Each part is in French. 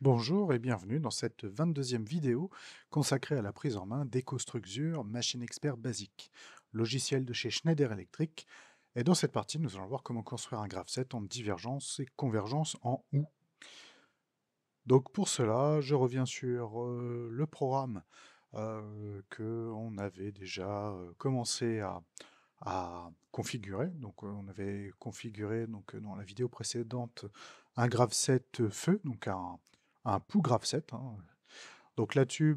Bonjour et bienvenue dans cette 22e vidéo consacrée à la prise en main d'EcoStruxure Machine Expert Basique, logiciel de chez Schneider Electric. Et dans cette partie, nous allons voir comment construire un graph-set en divergence et convergence en OU. Donc pour cela, je reviens sur le programme que on avait déjà commencé à configurer. Donc on avait configuré dans la vidéo précédente un graph-set feu, donc un POU graph-set, hein. Donc là-dessus,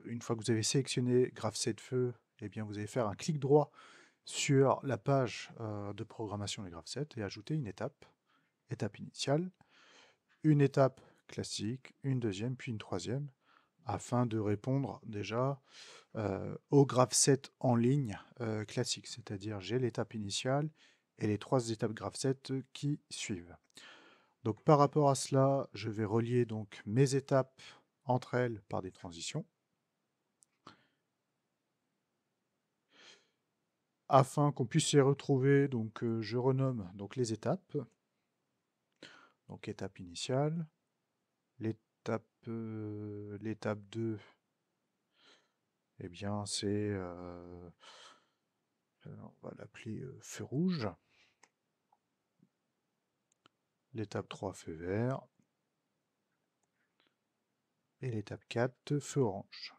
une fois que vous avez sélectionné graph-set feu, eh bien vous allez faire un clic droit sur la page de programmation du graph-set et ajouter une étape, étape initiale, une étape classique, une deuxième, puis une troisième, afin de répondre déjà au graph-set en ligne classique, c'est-à-dire j'ai l'étape initiale et les trois étapes graph-set qui suivent. Donc par rapport à cela, je vais relier donc mes étapes entre elles par des transitions, afin qu'on puisse les retrouver. Donc je renomme donc les étapes. Donc étape initiale, l'étape 2, eh bien c'est on va l'appeler feu rouge. L'étape 3, feu vert. Et l'étape 4, feu orange.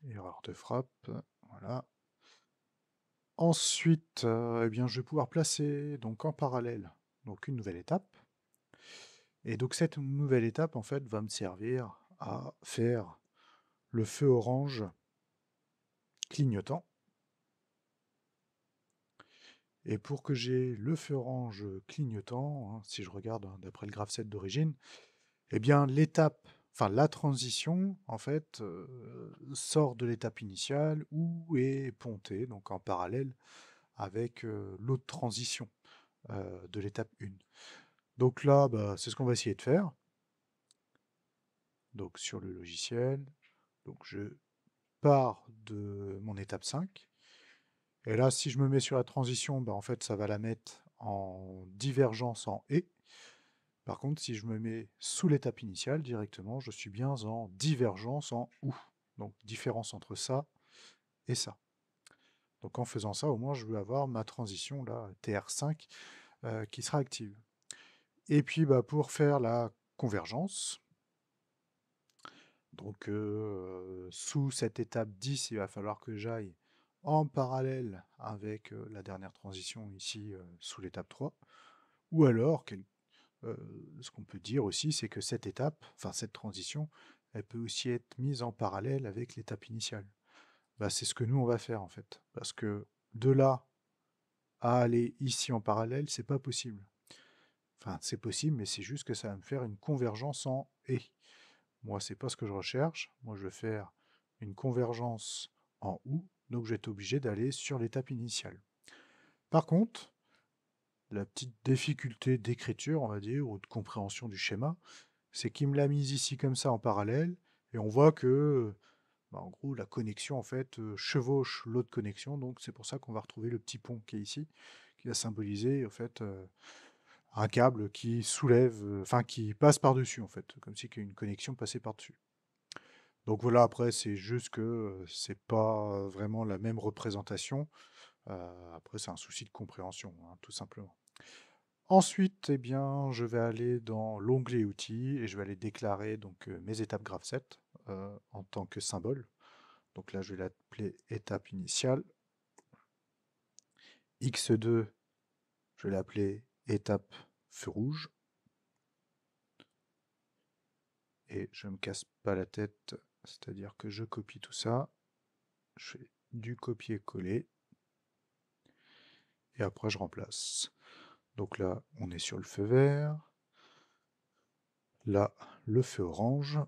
Erreur de frappe, voilà. Ensuite, eh bien, je vais pouvoir placer donc en parallèle donc une nouvelle étape. Et donc cette nouvelle étape, en fait, va me servir à faire le feu orange clignotant. Et pour que j'ai le feu orange clignotant, hein, si je regarde d'après le graph set d'origine, eh bien la transition, en fait, sort de l'étape initiale ou est pontée, donc en parallèle avec l'autre transition de l'étape 1. Donc là, c'est ce qu'on va essayer de faire. Donc sur le logiciel, donc je pars de mon étape 5. Et là, si je me mets sur la transition, en fait, ça va la mettre en divergence en et. Par contre, si je me mets sous l'étape initiale directement, je suis bien en divergence en ou. Donc différence entre ça et ça. Donc en faisant ça, au moins, je vais avoir ma transition là, TR5, qui sera active. Et puis pour faire la convergence, donc sous cette étape 10, il va falloir que j'aille en parallèle avec la dernière transition ici sous l'étape 3. Ou alors, ce qu'on peut dire aussi, c'est que cette étape, enfin cette transition, elle peut aussi être mise en parallèle avec l'étape initiale. C'est ce que nous on va faire en fait. Parce que de là à aller ici en parallèle, c'est pas possible. Enfin, c'est possible, mais c'est juste que ça va me faire une convergence en et. Moi, c'est pas ce que je recherche. Moi, je veux faire une convergence en ou, donc je vais être obligé d'aller sur l'étape initiale. Par contre, la petite difficulté d'écriture, on va dire, ou de compréhension du schéma, c'est qu'il me l'a mise ici comme ça en parallèle, et on voit que, en gros, la connexion, en fait, chevauche l'autre connexion, donc c'est pour ça qu'on va retrouver le petit pont qui est ici, qui va symboliser, en fait, un câble qui soulève, enfin, qui passe par-dessus, en fait, comme si une connexion passait par-dessus. Donc voilà, après, c'est juste que c'est pas vraiment la même représentation. Après, c'est un souci de compréhension, hein, tout simplement. Ensuite, eh bien, je vais aller dans l'onglet outils et je vais aller déclarer donc mes étapes graph en tant que symbole. Donc là, je vais l'appeler étape initiale. X2, je vais l'appeler étape feu rouge. Et je ne me casse pas la tête, c'est-à-dire que je copie tout ça. Je fais du copier-coller. Et après, je remplace. Donc là, on est sur le feu vert. Là, le feu orange.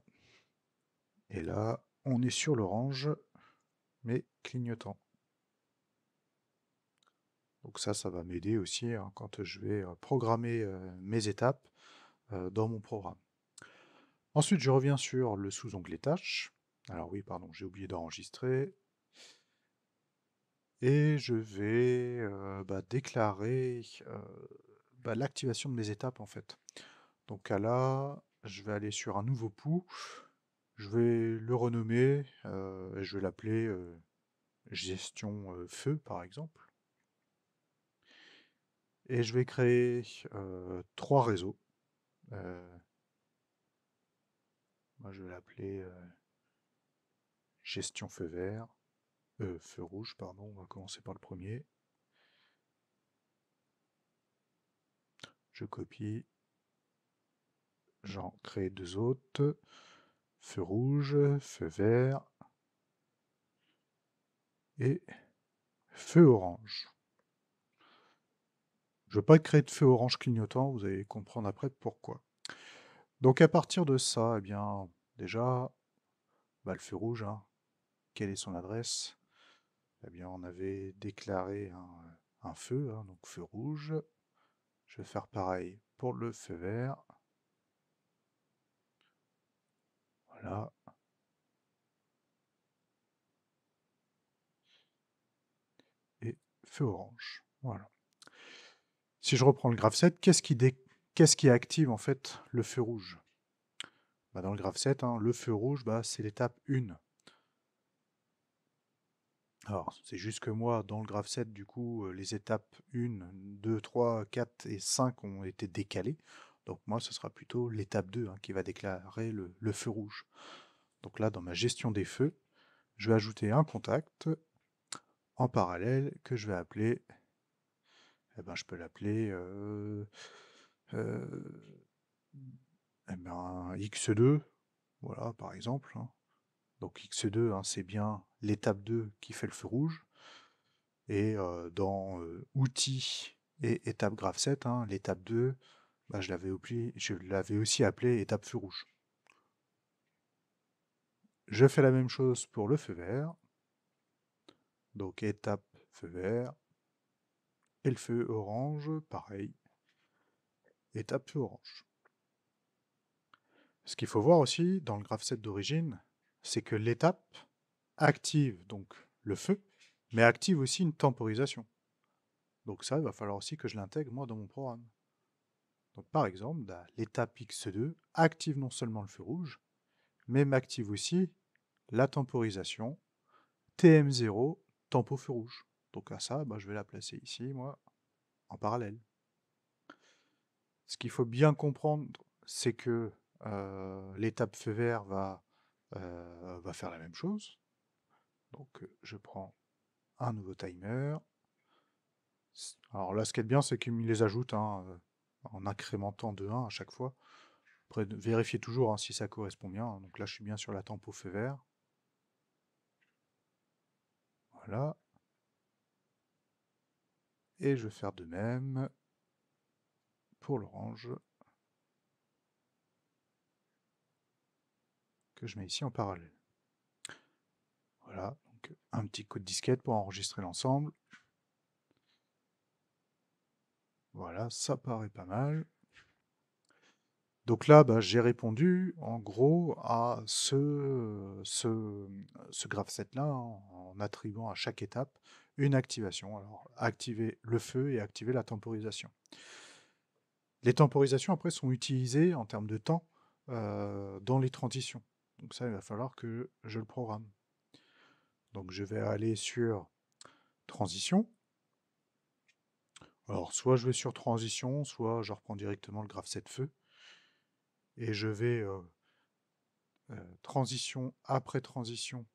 Et là, on est sur l'orange, mais clignotant. Donc ça va m'aider aussi hein, quand je vais programmer mes étapes dans mon programme. Ensuite, je reviens sur le sous-onglet tâches. Alors oui, pardon, j'ai oublié d'enregistrer. Et je vais déclarer l'activation de mes étapes en fait. Donc là, je vais aller sur un nouveau pouls, je vais le renommer, et je vais l'appeler gestion feu par exemple. Et je vais créer 3 réseaux. Moi je vais l'appeler gestion feu vert, feu rouge, pardon, on va commencer par le premier. Je copie, j'en crée 2 autres, feu rouge, feu vert et feu orange. Je ne veux pas créer de feu orange clignotant, vous allez comprendre après pourquoi. Donc à partir de ça, eh bien, déjà, le feu rouge, hein, quelle est son adresse? Eh bien, on avait déclaré un feu, hein, donc feu rouge. Je vais faire pareil pour le feu vert. Voilà. Et feu orange. Voilà. Si je reprends le graphe 7, qu'est-ce qui active en fait le feu rouge? Dans le graphe 7, hein, le feu rouge, c'est l'étape 1. Alors, c'est juste que moi, dans le graphe 7, du coup, les étapes 1, 2, 3, 4 et 5 ont été décalées. Donc moi, ce sera plutôt l'étape 2 hein, qui va déclarer le feu rouge. Donc là, dans ma gestion des feux, je vais ajouter un contact en parallèle que je vais appeler, je peux l'appeler X2, voilà, par exemple, hein. Donc X2, hein, c'est bien l'étape 2 qui fait le feu rouge. Et dans outils et étape graphe 7, hein, l'étape 2, je l'avais aussi appelé étape feu rouge. Je fais la même chose pour le feu vert. Donc étape feu vert. Et le feu orange, pareil. Étape feu orange. Ce qu'il faut voir aussi dans le graphe 7 d'origine, c'est que l'étape active donc le feu, mais active aussi une temporisation. Donc ça, il va falloir aussi que je l'intègre moi dans mon programme. Donc par exemple, l'étape X2 active non seulement le feu rouge, mais m'active aussi la temporisation TM0 tempo feu rouge. Donc à ça, je vais la placer ici, moi, en parallèle. Ce qu'il faut bien comprendre, c'est que l'étape feu vert va faire la même chose. Donc je prends un nouveau timer. Alors là, ce qui est bien, c'est qu'il me les ajoute hein, en incrémentant de 1 à chaque fois. Après, vérifiez toujours hein, si ça correspond bien. Donc là, je suis bien sur la tempo feu vert. Voilà. Et je vais faire de même pour l'orange, que je mets ici en parallèle. Voilà, donc un petit code disquette pour enregistrer l'ensemble. Voilà, ça paraît pas mal. Donc là, j'ai répondu en gros à ce graphe 7-là, hein, en attribuant à chaque étape une activation. Alors, activer le feu et activer la temporisation. Les temporisations, après, sont utilisées en termes de temps dans les transitions. Donc ça, il va falloir que je le programme. Donc je vais aller sur transition. Alors, soit je vais sur transition, soit je reprends directement le graphe 7 feu. Et je vais transition après transition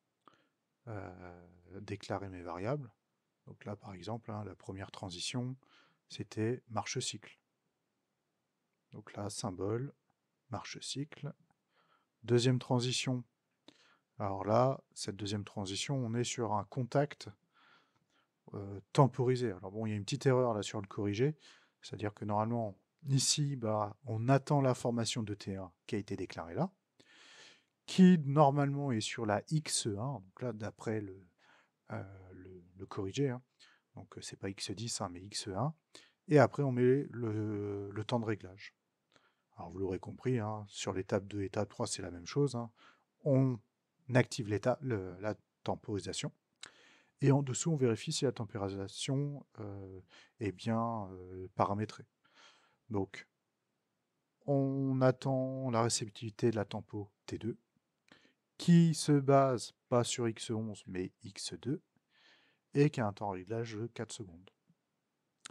déclarer mes variables. Donc là, par exemple, hein, la première transition, c'était marche cycle. Donc là, symbole, marche cycle. Deuxième transition. Alors là, cette deuxième transition, on est sur un contact temporisé. Alors bon, il y a une petite erreur là sur le corrigé. C'est-à-dire que normalement, ici, on attend la formation de T1 qui a été déclarée là, qui normalement est sur la X1, donc là d'après le corrigé, hein. Donc c'est pas X10 hein, mais X1, et après on met le temps de réglage. Alors vous l'aurez compris, hein, sur l'étape 2 et l'étape 3 c'est la même chose, hein. On active la temporisation, et en dessous on vérifie si la temporisation est bien paramétrée. Donc, on attend la réceptivité de la tempo T2, qui se base pas sur X11 mais X2, et qui a un temps de réglage de 4 secondes.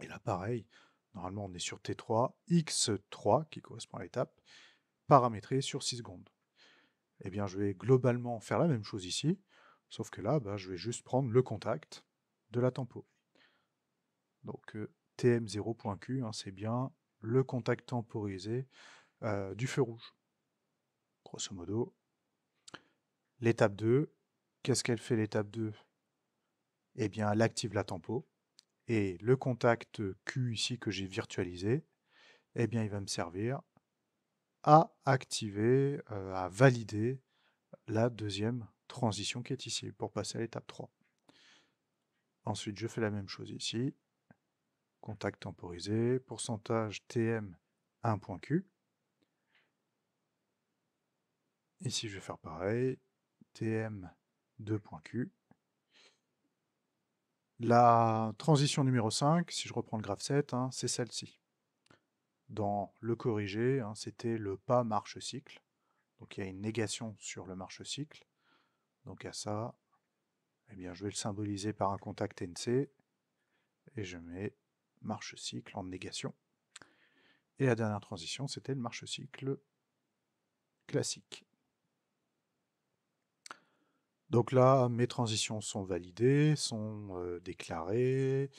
Et là, pareil, normalement on est sur T3, X3, qui correspond à l'étape, paramétré sur 6 secondes. Eh bien, je vais globalement faire la même chose ici, sauf que là, je vais juste prendre le contact de la tempo. Donc, TM0.Q, c'est bien le contact temporisé du feu rouge. Grosso modo, l'étape 2, qu'est-ce qu'elle fait l'étape 2? Eh bien, elle active la tempo, et le contact Q ici que j'ai virtualisé, eh bien, il va me servir à activer, à valider la deuxième transition qui est ici, pour passer à l'étape 3. Ensuite, je fais la même chose ici. Contact temporisé, pourcentage TM 1.Q. Ici, je vais faire pareil. TM 2.Q. La transition numéro 5, si je reprends le graphe 7, c'est celle-ci. Dans le corrigé, c'était le pas marche-cycle. Donc il y a une négation sur le marche-cycle. Donc à ça, eh bien, je vais le symboliser par un contact NC. Et je mets marche-cycle en négation. Et la dernière transition, c'était le marche-cycle classique. Donc là, mes transitions sont validées, sont déclarées.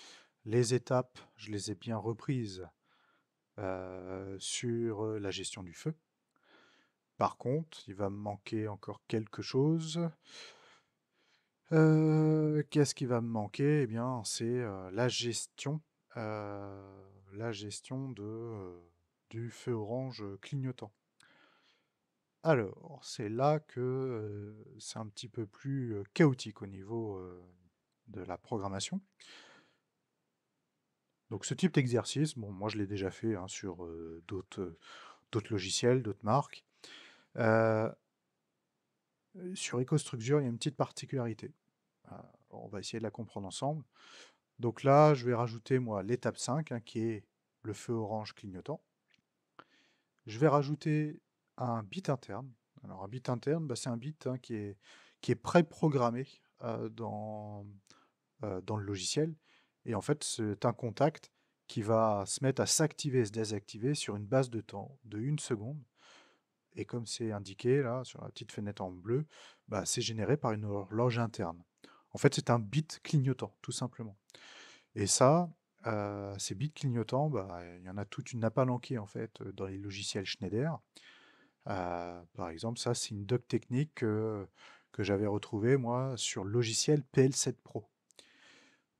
Les étapes, je les ai bien reprises sur la gestion du feu. Par contre, il va me manquer encore quelque chose. Qu'est-ce qui va me manquer? Eh bien, c'est la gestion du feu orange clignotant. Alors, c'est là que c'est un petit peu plus chaotique au niveau de la programmation. Donc ce type d'exercice, bon, moi je l'ai déjà fait sur d'autres logiciels, d'autres marques. Sur EcoStruxure, il y a une petite particularité. On va essayer de la comprendre ensemble. Donc là, je vais rajouter moi l'étape 5, qui est le feu orange clignotant. Je vais rajouter un bit interne. Alors un bit interne, c'est un bit qui est préprogrammé dans le logiciel. Et en fait, c'est un contact qui va se mettre à s'activer et se désactiver sur une base de temps de 1 seconde. Et comme c'est indiqué là, sur la petite fenêtre en bleu, c'est généré par une horloge interne. En fait, c'est un bit clignotant, tout simplement. Et ça, ces bits clignotants, il y en a toute une napalanquée en fait dans les logiciels Schneider. Par exemple, ça, c'est une doc technique que j'avais retrouvée moi sur le logiciel PL7 Pro.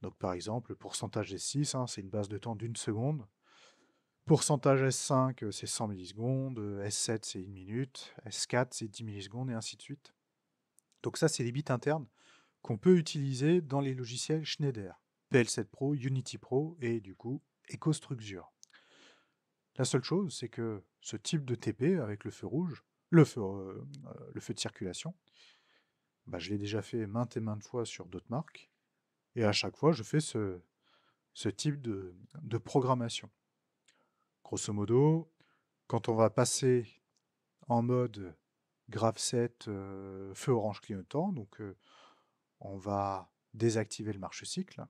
Donc par exemple, le pourcentage S6, c'est une base de temps d'1 seconde. Pourcentage S5, c'est 100 millisecondes. S7, c'est 1 minute. S4, c'est 10 millisecondes, et ainsi de suite. Donc ça, c'est les bits internes qu'on peut utiliser dans les logiciels Schneider. PL7 Pro, Unity Pro et du coup EcoStruxure. La seule chose, c'est que ce type de TP avec le feu rouge, le feu de circulation, je l'ai déjà fait maintes et maintes fois sur d'autres marques. Et à chaque fois, je fais ce type de programmation. Grosso modo, quand on va passer en mode graph 7 feu orange clignotant, donc on va désactiver le marche-cycle.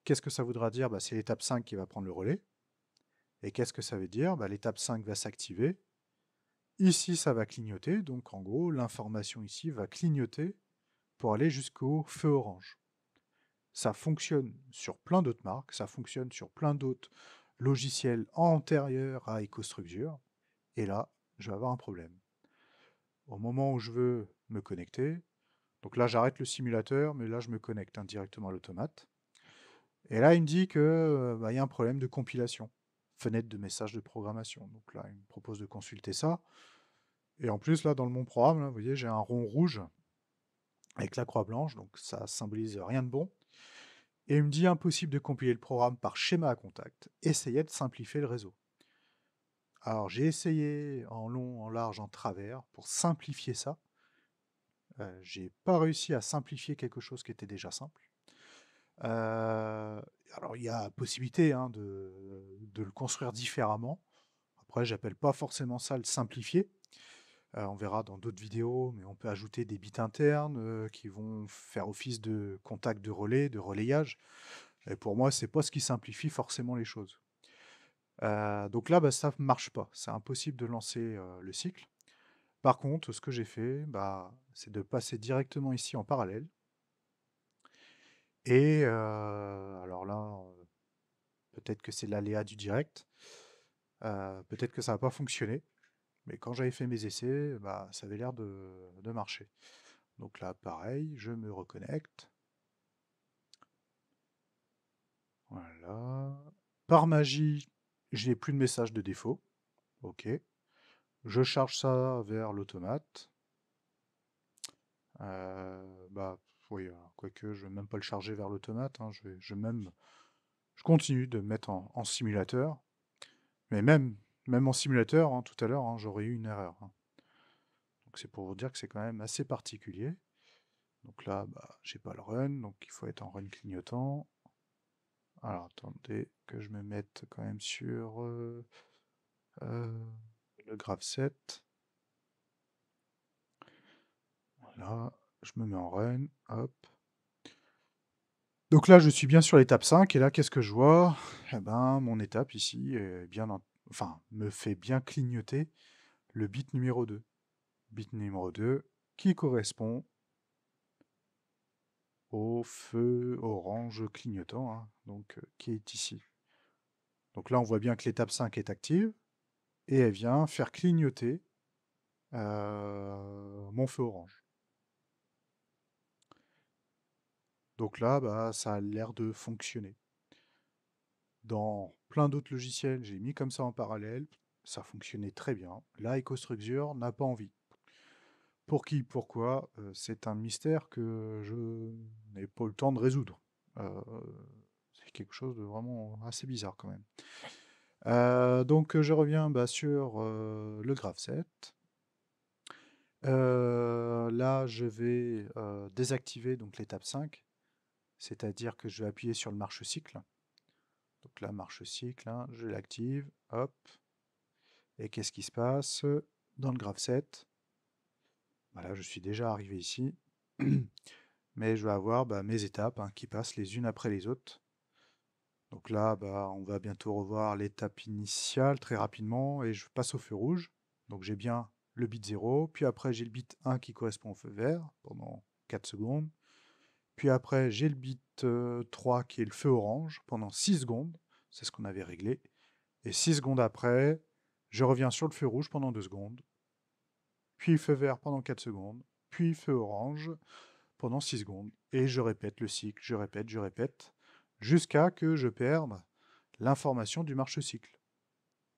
Qu'est-ce que ça voudra dire? C'est l'étape 5 qui va prendre le relais. Et qu'est-ce que ça veut dire? L'étape 5 va s'activer. Ici, ça va clignoter. Donc en gros, l'information ici va clignoter pour aller jusqu'au feu orange. Ça fonctionne sur plein d'autres marques, ça fonctionne sur plein d'autres logiciels antérieurs à EcoStruxure. Et là, je vais avoir un problème. Au moment où je veux me connecter, donc là j'arrête le simulateur, mais là je me connecte directement à l'automate. Et là il me dit que y a un problème de compilation, fenêtre de message de programmation. Donc là il me propose de consulter ça. Et en plus là dans mon programme, là, vous voyez j'ai un rond rouge avec la croix blanche, donc ça symbolise rien de bon. Et il me dit impossible de compiler le programme par schéma à contact, essayez de simplifier le réseau. Alors j'ai essayé en long, en large, en travers pour simplifier ça. J'ai pas réussi à simplifier quelque chose qui était déjà simple. Alors il y a possibilité de le construire différemment. Après, j'appelle pas forcément ça le simplifier. On verra dans d'autres vidéos, mais on peut ajouter des bits internes qui vont faire office de contact de relais, de relayage. Et pour moi, c'est pas ce qui simplifie forcément les choses. Donc là, bah, ça ne marche pas. C'est impossible de lancer le cycle. Par contre, ce que j'ai fait, bah, c'est de passer directement ici en parallèle. Et alors là, peut-être que c'est l'aléa du direct. Peut-être que ça va pas fonctionner. Mais quand j'avais fait mes essais, bah, ça avait l'air de marcher. Donc là, pareil, je me reconnecte. Voilà. Par magie, je n'ai plus de message de défaut. OK. Je charge ça vers l'automate. Bah, oui, quoique je ne vais même pas le charger vers l'automate, hein, je continue de me mettre en simulateur. Mais même en simulateur, hein, tout à l'heure, hein, j'aurais eu une erreur, hein. Donc c'est pour vous dire que c'est quand même assez particulier. Donc là, bah, j'ai pas le run, donc il faut être en run clignotant. Alors attendez que je me mette quand même sur le graph 7. Voilà, je me mets en run, hop. Donc là, je suis bien sur l'étape 5, et là, qu'est-ce que je vois? Eh ben, mon étape ici est bien enfin, me fait bien clignoter le bit numéro 2. Bit numéro 2 qui correspond au feu orange clignotant, hein, donc qui est ici. Donc là, on voit bien que l'étape 5 est active, et elle vient faire clignoter mon feu orange. Donc là, bah, ça a l'air de fonctionner. Dans plein d'autres logiciels, j'ai mis comme ça en parallèle, ça fonctionnait très bien. Là, EcoStruxure n'a pas envie. Pour qui, pourquoi, c'est un mystère que je n'ai pas eu le temps de résoudre. C'est quelque chose de vraiment assez bizarre quand même. Donc je reviens bah, sur le graph 7. Là, je vais désactiver donc l'étape 5, c'est-à-dire que je vais appuyer sur le marche-cycle. Donc là, marche-cycle, hein, je l'active, hop. Et qu'est-ce qui se passe dans le graph 7? Voilà, je suis déjà arrivé ici. Mais je vais avoir bah, mes étapes hein, qui passent les unes après les autres. Donc là, bah, on va bientôt revoir l'étape initiale très rapidement et je passe au feu rouge. Donc j'ai bien le bit 0, puis après j'ai le bit 1 qui correspond au feu vert pendant 4 secondes. Puis après j'ai le bit 3 qui est le feu orange pendant 6 secondes, c'est ce qu'on avait réglé. Et 6 secondes après, je reviens sur le feu rouge pendant 2 secondes, puis feu vert pendant 4 secondes, puis feu orange pendant 6 secondes. Et je répète le cycle, je répète, jusqu'à que je perde l'information du marche-cycle.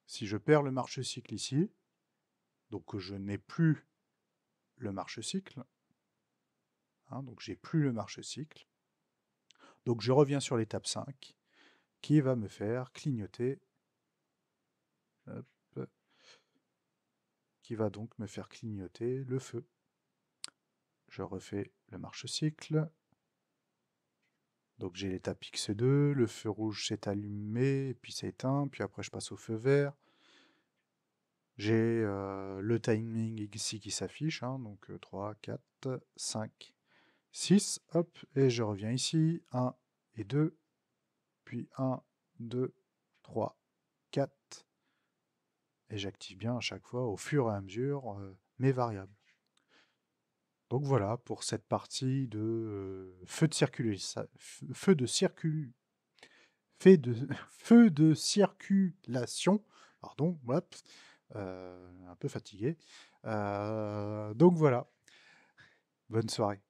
Si je perds le marche-cycle ici, donc que je n'ai plus le marche-cycle, hein, donc j'ai plus le marche-cycle, donc je reviens sur l'étape 5, qui va me faire clignoter, hop, qui va donc me faire clignoter le feu. Je refais le marche-cycle. Donc j'ai l'étape X2, le feu rouge s'est allumé, puis s'est éteint, puis après je passe au feu vert. J'ai le timing ici qui s'affiche, hein, donc 3, 4, 5, 6, hop, et je reviens ici, 1 et 2, puis 1, 2, 3, 4, et j'active bien à chaque fois au fur et à mesure mes variables. Donc voilà pour cette partie de feu de circulation, feu de circulation, pardon, hop, un peu fatigué. Donc voilà, bonne soirée.